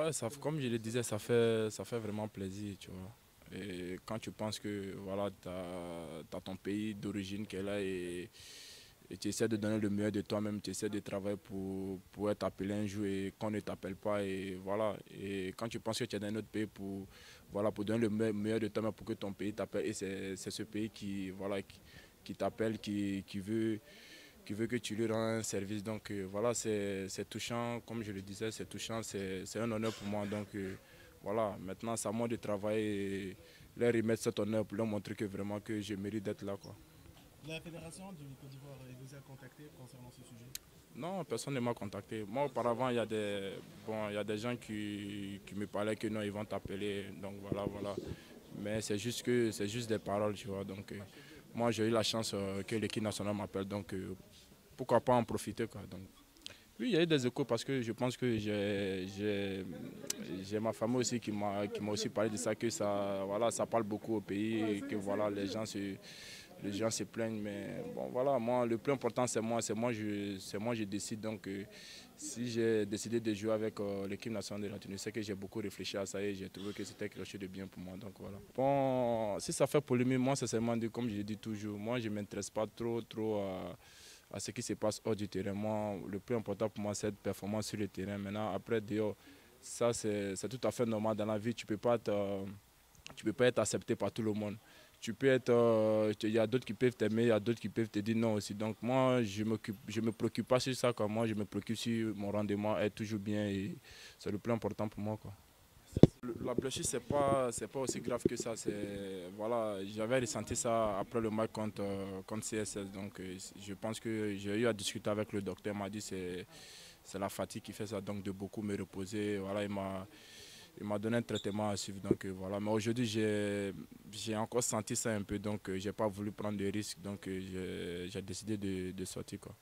Ouais, comme je le disais, ça fait vraiment plaisir, tu vois. Et quand tu penses que voilà, tu as ton pays d'origine qui est là et tu essaies de donner le meilleur de toi-même, tu essaies de travailler pour être appelé un jour et qu'on ne t'appelle pas. Et voilà. Et quand tu penses que tu es dans un autre pays voilà, pour donner le meilleur de toi-même pour que ton pays t'appelle, et c'est ce pays voilà, qui t'appelle, qui veut que tu lui rends un service. Donc voilà, c'est touchant, comme je le disais, c'est touchant, c'est un honneur pour moi. Donc voilà, maintenant c'est à moi de travailler et leur remettre cet honneur pour leur montrer que vraiment que je mérite d'être là, quoi. La Fédération du Côte d'Ivoire vous a contacté concernant ce sujet? Non, personne ne m'a contacté. Moi, auparavant, il y a des gens qui me parlaient que non, ils vont t'appeler. Donc voilà, voilà. Mais c'est juste des paroles, tu vois. Donc moi, j'ai eu la chance que l'équipe nationale m'appelle. Donc pourquoi pas en profiter, quoi. Donc, oui, il y a eu des échos parce que je pense que j'ai ma famille aussi qui m'a aussi parlé de ça, que ça, voilà, ça parle beaucoup au pays et que voilà, les gens se plaignent. Mais bon, voilà, moi, le plus important, c'est moi, je décide. Donc, si j'ai décidé de jouer avec l'équipe nationale de la Tunisie, c'est que j'ai beaucoup réfléchi à ça et j'ai trouvé que c'était quelque chose de bien pour moi. Donc, voilà. Bon, si ça fait polémique, moi, c'est seulement dit, comme je dis toujours, moi, je ne m'intéresse pas trop à ce qui se passe hors du terrain. Moi, le plus important pour moi, c'est de performance sur le terrain. Maintenant, après, dehors, ça, c'est tout à fait normal dans la vie. Tu peux pas être accepté par tout le monde. Tu peux être, il y a d'autres qui peuvent t'aimer, il y a d'autres qui peuvent te dire non aussi. Donc moi, je me préoccupe pas sur ça. Quoi. Moi, je me préoccupe sur mon rendement, être toujours bien et c'est le plus important pour moi. Quoi. La blessure, c'est pas aussi grave que ça. Voilà, j'avais ressenti ça après le match contre CSS. Donc, je pense que j'ai eu à discuter avec le docteur. Il m'a dit que c'est la fatigue qui fait ça. Donc, de beaucoup me reposer. Voilà, il m'a donné un traitement à suivre. Donc, voilà. Mais aujourd'hui, j'ai encore senti ça un peu. Donc, j'ai pas voulu prendre de risques. Donc, j'ai décidé de sortir. Quoi.